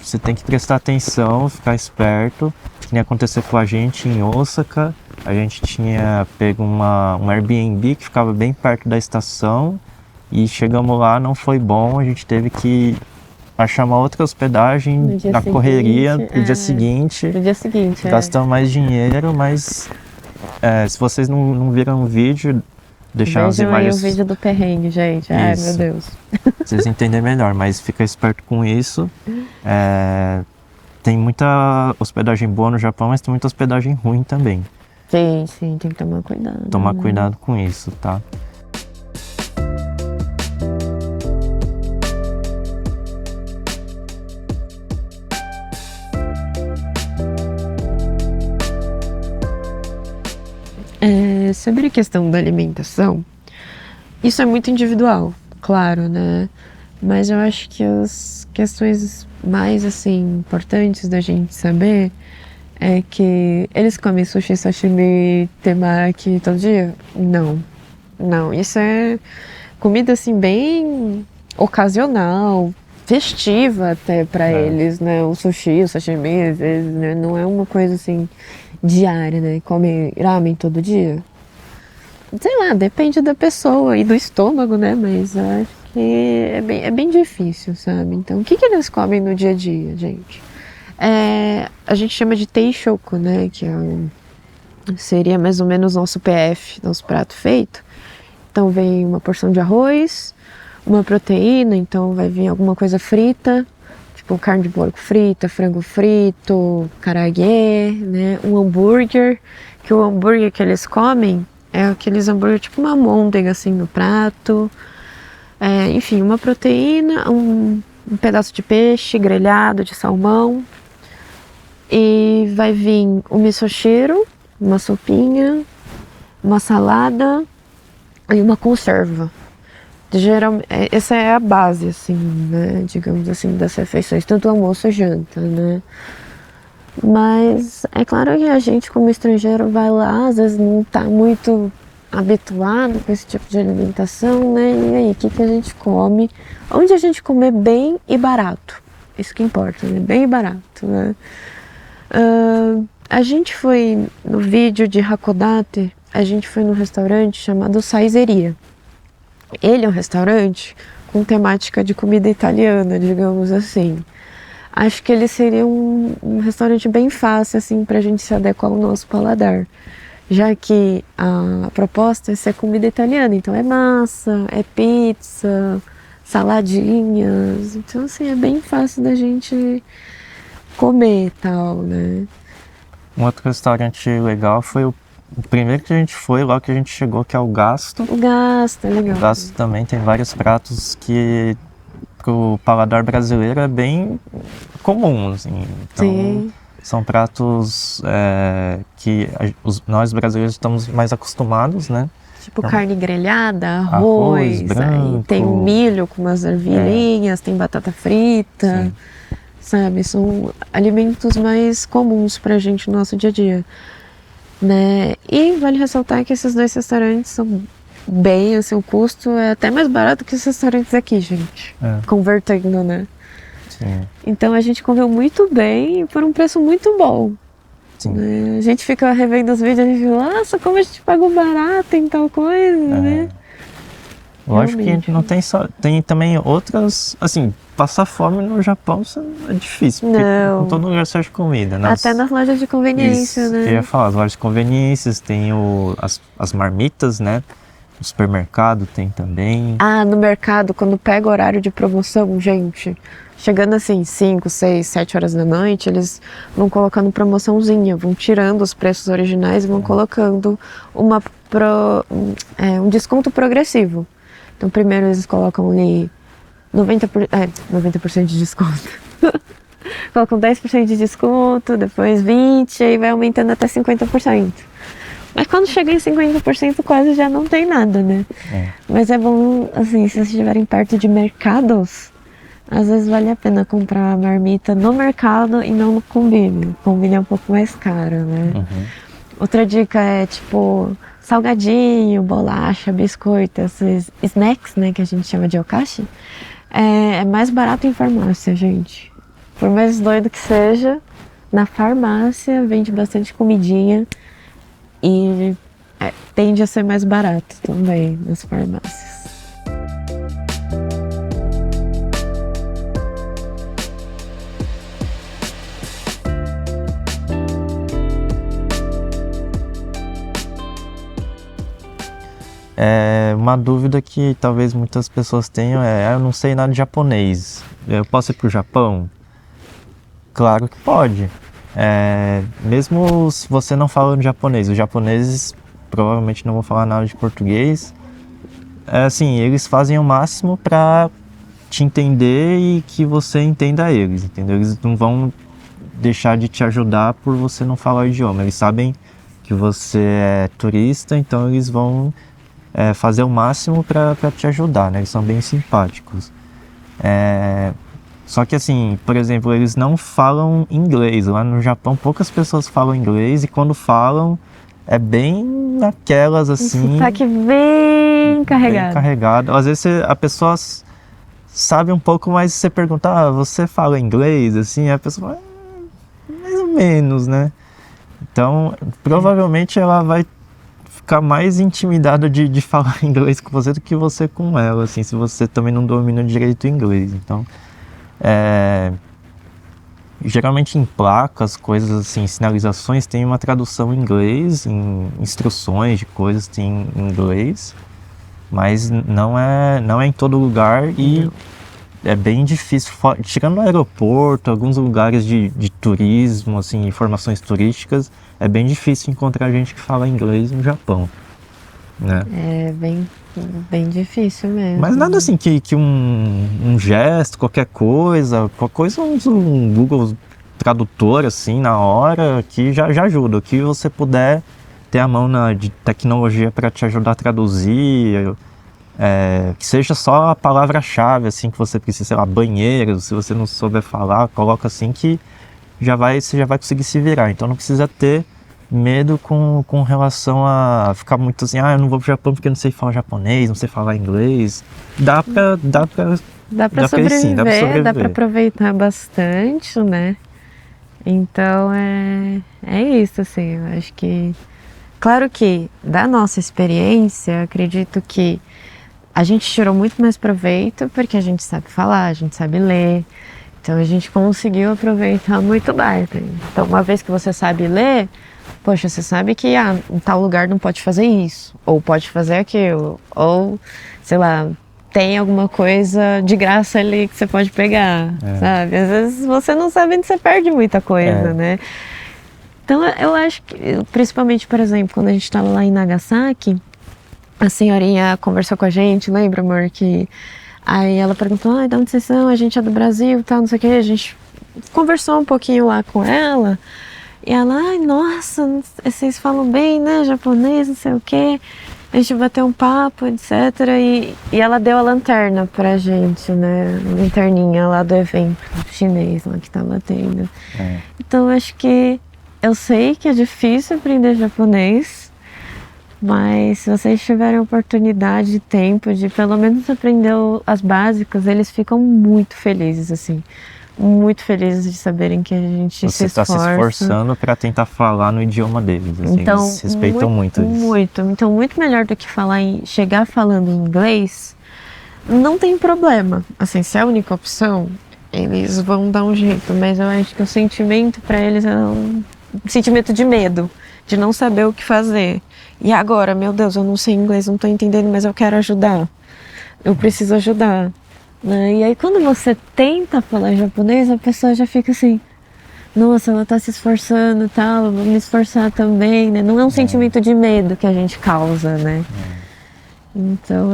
S1: Você tem que prestar atenção, ficar esperto. Que nem aconteceu com a gente em Osaka. A gente tinha pego um Airbnb que ficava bem perto da estação e chegamos lá, não foi bom. A gente teve que achar uma outra hospedagem na correria no dia seguinte.
S2: No dia seguinte,
S1: gastamos mais dinheiro, mas se vocês não viram o vídeo, deixar as imagens.
S2: Aí o vídeo do perrengue, gente. Ai, meu Deus.
S1: Vocês entendem melhor, mas fica esperto com isso. Tem muita hospedagem boa no Japão, mas tem muita hospedagem ruim também.
S2: Sim, tem que tomar cuidado.
S1: Tomar cuidado com isso, tá?
S2: Sobre a questão da alimentação, isso é muito individual, claro, né? Mas eu acho que as questões mais, assim, importantes da gente saber é que eles comem sushi, sashimi, temaki todo dia? Não, isso é comida, assim, bem ocasional, festiva até pra eles, né? O sushi, o sashimi, às vezes, né? Não é uma coisa, assim, diária, né? Come ramen todo dia? Sei lá, depende da pessoa e do estômago, né? Mas eu acho que é bem difícil, sabe? Então, o que eles comem no dia a dia, gente? A gente chama de teishoku, né? Que seria mais ou menos nosso PF, nosso prato feito. Então, vem uma porção de arroz, uma proteína, então vai vir alguma coisa frita, tipo carne de porco frita, frango frito, karaage, né? Um hambúrguer, que o hambúrguer que eles comem é aqueles hambúrguer tipo uma almôndega assim no prato. Enfim, uma proteína, um pedaço de peixe grelhado, de salmão. E vai vir um misoshiro, uma sopinha, uma salada e uma conserva. Geralmente, essa é a base, assim, né? Digamos assim, das refeições, tanto almoço e janta, né? Mas é claro que a gente, como estrangeiro, vai lá, às vezes não está muito habituado com esse tipo de alimentação, né? E aí, o que a gente come? Onde a gente comer bem e barato. Isso que importa, né? Bem e barato, né? A gente foi no vídeo de Hakodate, a gente foi num restaurante chamado Saizeria. Ele é um restaurante com temática de comida italiana, digamos assim. Acho que ele seria um restaurante bem fácil, assim, pra gente se adequar ao nosso paladar. já que a proposta é ser comida italiana, então é massa, é pizza, saladinhas, então assim, é bem fácil da gente comer e tal, né?
S1: Um outro restaurante legal foi o primeiro que a gente foi, logo que a gente chegou, que é o Gasto.
S2: O Gasto é legal.
S1: O Gasto também tem vários pratos que pro paladar brasileiro é bem comum, assim. Então,
S2: Sim.
S1: são pratos que nós brasileiros estamos mais acostumados, né?
S2: Tipo carne grelhada,
S1: Arroz
S2: arroz,
S1: branco.
S2: aí tem milho com umas ervilhinhas, tem batata frita,
S1: Sim.
S2: sabe? São alimentos mais comuns pra gente no nosso dia a dia, né? E vale ressaltar que esses dois restaurantes são bem, assim, o custo é até mais barato que os restaurantes aqui, gente. Convertendo, né?
S1: Sim.
S2: Então a gente comeu muito bem e por um preço muito bom.
S1: Sim.
S2: Né? A gente fica revendo os vídeos e a gente fala, nossa, como a gente pagou barato em tal coisa, né?
S1: Lógico que
S2: Realmente.
S1: não tem só. Tem também outras. Assim, passar fome no Japão é difícil. Porque
S2: Não.
S1: com todo lugar você acha comida.
S2: Até nas lojas de conveniência,
S1: Isso,
S2: né?
S1: eu ia falar, as lojas de conveniências, tem as marmitas, né? O supermercado tem também.
S2: Ah, no mercado, quando pega horário de promoção, gente, chegando assim, 5, 6, 7 horas da noite, eles vão colocando promoçãozinha, vão tirando os preços originais e vão colocando um desconto progressivo. Então, primeiro eles colocam ali 90% de desconto. Colocam 10% de desconto, depois 20%, aí vai aumentando até 50%. Mas quando chega em 50%, quase já não tem nada, né? Mas é bom, assim, se vocês estiverem perto de mercados, às vezes vale a pena comprar a marmita no mercado e não no Combini. O Combini é um pouco mais caro, né? Outra dica é, tipo, salgadinho, bolacha, biscoito, esses snacks, né, que a gente chama de okashi. É mais barato em farmácia, gente. Por mais doido que seja, na farmácia vende bastante comidinha e tende a ser mais barato também nas farmácias.
S1: Uma dúvida que talvez muitas pessoas tenham eu não sei nada de japonês. Eu posso ir pro Japão? Claro que pode. Mesmo se você não falando japonês, os japoneses provavelmente não vão falar nada de português. Assim, eles fazem o máximo para te entender e que você entenda eles, entendeu? Eles não vão deixar de te ajudar por você não falar o idioma. Eles sabem que você é turista, então eles vão fazer o máximo para te ajudar, né? Eles são bem simpáticos. Só que assim, por exemplo, eles não falam inglês. Lá no Japão poucas pessoas falam inglês e quando falam é bem naquelas assim...
S2: Sotaque bem carregado.
S1: Bem carregado. Às vezes a pessoa sabe um pouco, mas você pergunta, você fala inglês? Assim, a pessoa fala, mais ou menos, né? Então, provavelmente ela vai ficar mais intimidada de falar inglês com você do que você com ela, assim, se você também não domina direito o inglês. Então, geralmente em placas, coisas assim, sinalizações, tem uma tradução em inglês, em instruções de coisas tem em inglês, mas não é em todo lugar e é bem difícil, tirando no aeroporto, alguns lugares de turismo, assim, informações turísticas, é bem difícil encontrar gente que fala inglês no Japão, né?
S2: É bem difícil mesmo.
S1: Mas nada assim que um gesto, qualquer coisa usa um Google Tradutor assim na hora que já ajuda. O que você puder ter a mão de tecnologia para te ajudar a traduzir, que seja só a palavra-chave assim que você precisa, sei lá, banheiro, se você não souber falar, coloca assim que você já vai conseguir se virar. Então não precisa ter medo com relação a ficar muito assim, eu não vou pro Japão porque não sei falar japonês, não sei falar inglês. Dá pra
S2: sobreviver, dá pra aproveitar bastante, né? Então é isso, assim, eu acho que... Claro que, da nossa experiência, acredito que a gente tirou muito mais proveito porque a gente sabe falar, a gente sabe ler, então a gente conseguiu aproveitar muito bem. Então, uma vez que você sabe ler, poxa, você sabe que em tal lugar não pode fazer isso, ou pode fazer aquilo, ou, sei lá, tem alguma coisa de graça ali que você pode pegar, sabe? Às vezes você não sabe onde você perde muita coisa, né? Então eu acho que, principalmente, por exemplo, quando a gente estava lá em Nagasaki, a senhorinha conversou com a gente, lembra, amor? Aí ela perguntou, de onde vocês são? A gente é do Brasil, tal, não sei o que. A gente conversou um pouquinho lá com ela. E ela, nossa, vocês falam bem, né? Japonês, não sei o que. A gente bateu um papo, etc. E ela deu a lanterna pra gente, né? A lanterninha lá do evento chinês lá que tava tendo. Então acho que eu sei que é difícil aprender japonês, mas se vocês tiverem oportunidade e tempo de pelo menos aprender as básicas, eles ficam muito felizes, assim. Muito felizes de saberem que a gente
S1: Você está se esforçando para tentar falar no idioma deles, assim,
S2: então,
S1: eles respeitam muito isso.
S2: Então, muito melhor do que chegar falando em inglês, não tem problema. Assim, se é a única opção, eles vão dar um jeito, mas eu acho que o sentimento para eles é um sentimento de medo, de não saber o que fazer. E agora, meu Deus, eu não sei inglês, não estou entendendo, mas eu quero ajudar. Eu preciso ajudar. Né? E aí quando você tenta falar japonês, a pessoa já fica assim, nossa, ela tá se esforçando e tal, eu vou me esforçar também, né? Não é um sentimento de medo que a gente causa, né? Então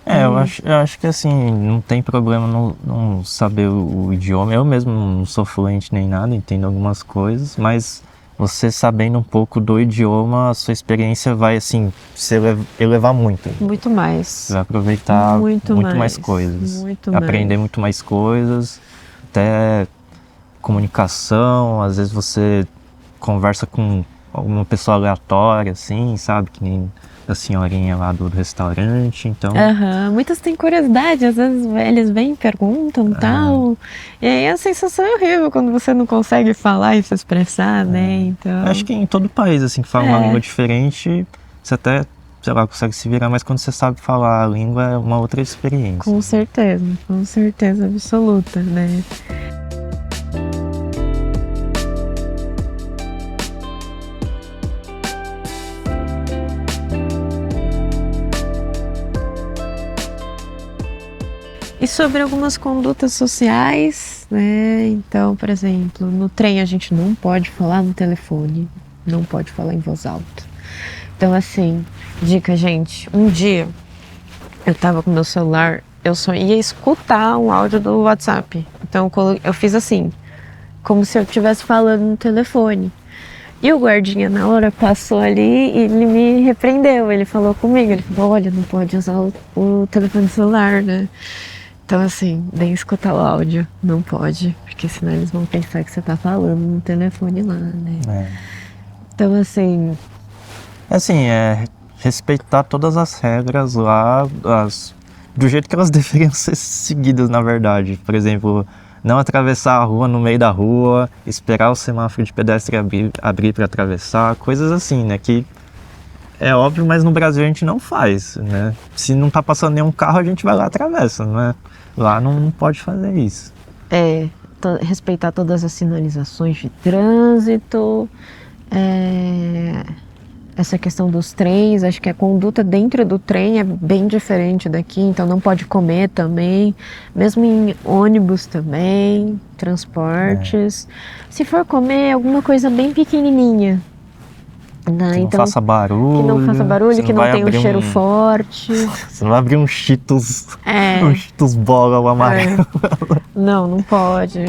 S1: eu acho que assim, não tem problema não saber o idioma. Eu mesmo não sou fluente nem nada, entendo algumas coisas, mas você sabendo um pouco do idioma, a sua experiência vai, assim, se elevar muito.
S2: Muito mais.
S1: Você vai aproveitar muito mais coisas. Aprender muito mais coisas, até comunicação. Às vezes você conversa com alguma pessoa aleatória, assim, sabe? Que nem a senhorinha lá do restaurante, então...
S2: Muitas têm curiosidade, às vezes eles vêm e perguntam tal. E aí a sensação é horrível quando você não consegue falar e se expressar, né? Então...
S1: Acho que em todo país, assim, que fala uma língua diferente, você até, sei lá, consegue se virar, mas quando você sabe falar a língua é uma outra experiência.
S2: Com certeza absoluta, né? E sobre algumas condutas sociais, né? Então, por exemplo, no trem a gente não pode falar no telefone, não pode falar em voz alta. Então, assim, dica, gente, um dia eu tava com meu celular, eu só ia escutar um áudio do WhatsApp. Então, eu fiz assim, como se eu estivesse falando no telefone. E o guardinha na hora passou ali e ele me repreendeu, ele falou comigo, ele falou, olha, não pode usar o telefone celular, né? Então, assim, nem escutar o áudio, não pode, porque senão eles vão pensar que você tá falando no telefone lá, né? Então, assim...
S1: respeitar todas as regras lá, do jeito que elas deveriam ser seguidas, na verdade. Por exemplo, não atravessar a rua no meio da rua, esperar o semáforo de pedestre abrir para atravessar, coisas assim, né? Que é óbvio, mas no Brasil a gente não faz, né? Se não tá passando nenhum carro, a gente vai lá e atravessa, não é? Lá não pode fazer isso.
S2: Respeitar todas as sinalizações de trânsito, essa questão dos trens, acho que a conduta dentro do trem é bem diferente daqui, então não pode comer também, mesmo em ônibus também, transportes. Se for comer, alguma coisa bem pequenininha.
S1: Que não faça barulho.
S2: Que não faça barulho, que não tenha um cheiro forte.
S1: Você não vai abrir um Cheetos, um Cheetos bola ou amarelo.
S2: Não pode.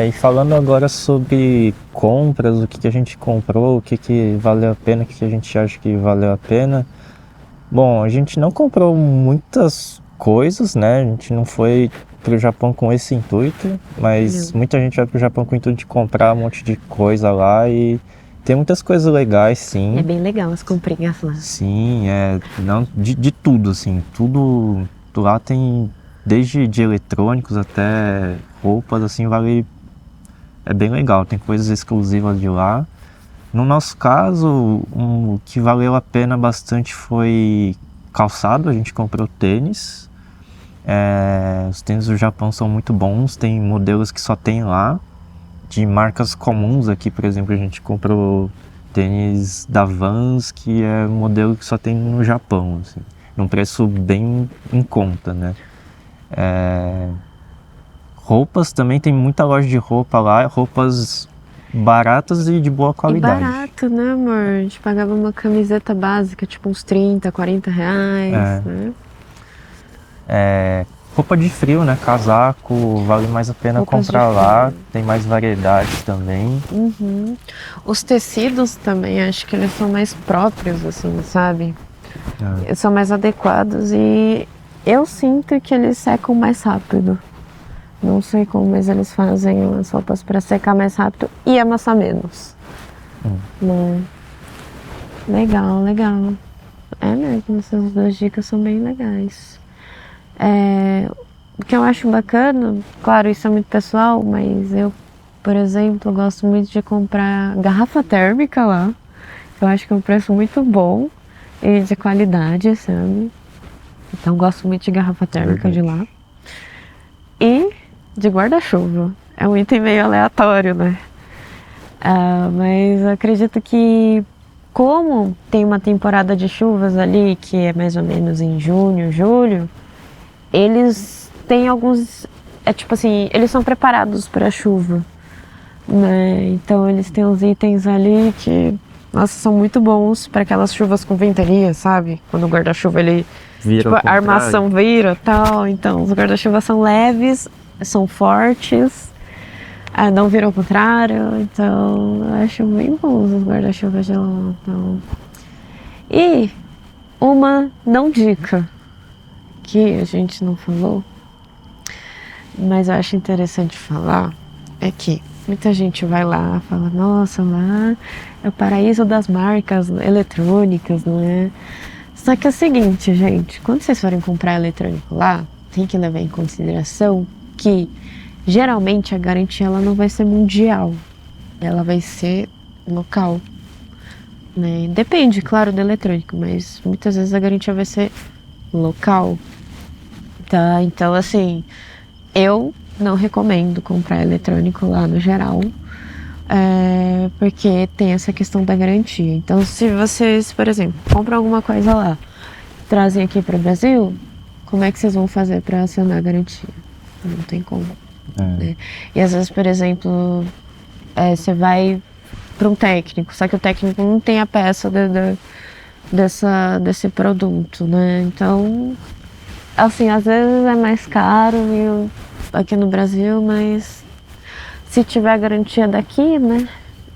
S1: E falando agora sobre compras, o que a gente comprou, o que valeu a pena, o que a gente acha que valeu a pena. Bom, a gente não comprou muitas coisas, né? A gente não foi pro Japão com esse intuito, mas muita gente vai pro Japão com o intuito de comprar um monte de coisa lá e tem muitas coisas legais, sim.
S2: É bem legal as comprinhas lá.
S1: Sim, de tudo, assim, tudo lá tem, desde de eletrônicos até roupas, assim, é bem legal, tem coisas exclusivas de lá. No nosso caso, o que valeu a pena bastante foi calçado. A gente comprou tênis. Os tênis do Japão são muito bons, tem modelos que só tem lá. De marcas comuns aqui, por exemplo, a gente comprou tênis da Vans, que é um modelo que só tem no Japão, assim, num preço bem em conta, né? Roupas também, tem muita loja de roupa lá, roupas baratas e de boa
S2: E
S1: qualidade.
S2: barato, né, amor? A gente pagava uma camiseta básica, tipo uns 30, 40 reais, né?
S1: Roupa de frio, né? Casaco, vale mais a pena
S2: Roupas de
S1: comprar lá,
S2: frio.
S1: tem mais variedade também.
S2: Uhum. Os tecidos também, acho que eles são mais próprios, assim, sabe? Eles são mais adequados e eu sinto que eles secam mais rápido. Não sei como, mas eles fazem as roupas para secar mais rápido e amassar menos. Né? Legal, legal. É mesmo, essas duas dicas são bem legais. O que eu acho bacana, claro, isso é muito pessoal, mas eu, por exemplo, gosto muito de comprar garrafa térmica lá. Eu acho que é um preço muito bom e de qualidade, sabe? Então gosto muito de garrafa térmica de lá. E de guarda-chuva. É um item meio aleatório, né? Mas eu acredito que, como tem uma temporada de chuvas ali, que é mais ou menos em junho, julho, eles têm alguns... tipo assim, eles são preparados para a chuva, né? Então eles têm uns itens ali que, nossa, são muito bons para aquelas chuvas com ventania, sabe? Quando o guarda-chuva, ele...
S1: Vira
S2: tipo, a armação vira e tal. Então, os guarda-chuvas são leves, são fortes, não viram ao contrário, então eu acho bem bons os guarda-chuvas de lá. Então. E uma não dica que a gente não falou, mas eu acho interessante falar, é que muita gente vai lá e fala, nossa, lá é o paraíso das marcas eletrônicas, não é? Só que é o seguinte, gente, quando vocês forem comprar eletrônico lá, tem que levar em consideração que geralmente a garantia ela não vai ser mundial, ela vai ser local, né? Depende, claro, do eletrônico, mas muitas vezes a garantia vai ser local, tá? Então, assim, eu não recomendo comprar eletrônico lá no geral, porque tem essa questão da garantia. Então, se vocês, por exemplo, compram alguma coisa lá, trazem aqui para o Brasil, como é que vocês vão fazer para acionar a garantia? Não tem como. Né? E às vezes, por exemplo, você vai para um técnico, só que o técnico não tem a peça desse produto, né? Então, assim, às vezes é mais caro aqui no Brasil, mas se tiver a garantia daqui, né?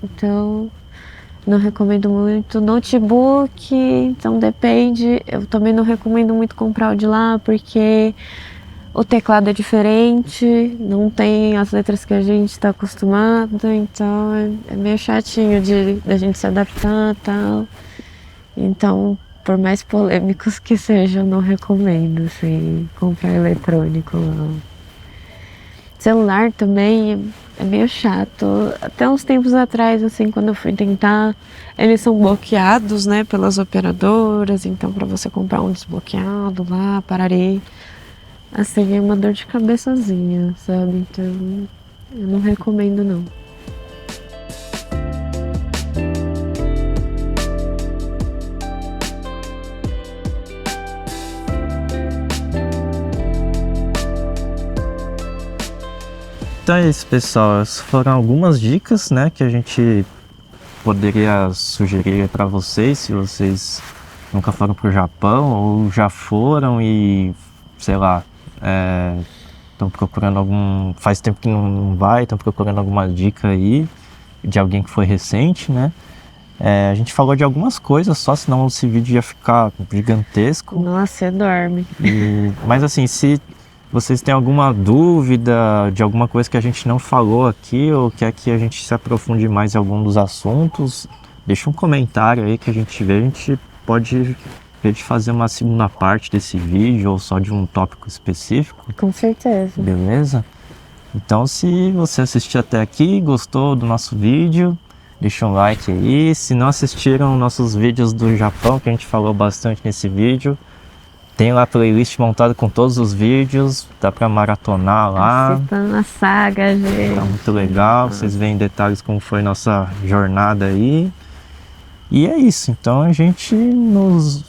S2: Então, não recomendo muito. Notebook, então depende. Eu também não recomendo muito comprar o de lá, porque o teclado é diferente, não tem as letras que a gente está acostumado, então é meio chatinho de a gente se adaptar e tal. Então, por mais polêmicos que sejam, eu não recomendo assim, comprar eletrônico lá. Celular também é meio chato. Até uns tempos atrás, assim, quando eu fui tentar, eles são bloqueados, né, pelas operadoras, então para você comprar um desbloqueado lá, pararei. Assim, é uma dor de cabeçazinha, sabe? Então, eu não recomendo, não.
S1: Então é isso, pessoal. Essas foram algumas dicas, né, que a gente poderia sugerir para vocês, se vocês nunca foram para o Japão ou já foram e, sei lá, estão procurando faz tempo que não vai, estão procurando alguma dica aí de alguém que foi recente, né? A gente falou de algumas coisas só, senão esse vídeo ia ficar gigantesco.
S2: Nossa, você dorme.
S1: Mas assim, se vocês têm alguma dúvida de alguma coisa que a gente não falou aqui, ou quer que a gente se aprofunde mais em algum dos assuntos, deixa um comentário aí que a gente pode ver de fazer uma segunda parte desse vídeo ou só de um tópico específico.
S2: Com certeza.
S1: Beleza? Então, se você assistiu até aqui, gostou do nosso vídeo, deixa um like aí. Se não assistiram nossos vídeos do Japão, que a gente falou bastante nesse vídeo, tem lá a playlist montada com todos os vídeos, dá pra maratonar lá.
S2: Assistam a saga, gente.
S1: Tá muito legal, vocês veem em detalhes como foi nossa jornada aí. E é isso, então a gente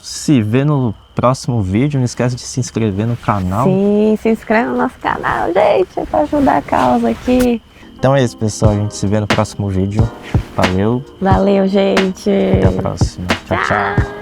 S1: se vê no próximo vídeo. Não esquece de se inscrever no canal.
S2: Sim, se inscreve no nosso canal, gente, pra ajudar a causa aqui.
S1: Então é isso, pessoal, a gente se vê no próximo vídeo. Valeu,
S2: Valeu, gente.
S1: até a próxima. Tchau, tchau.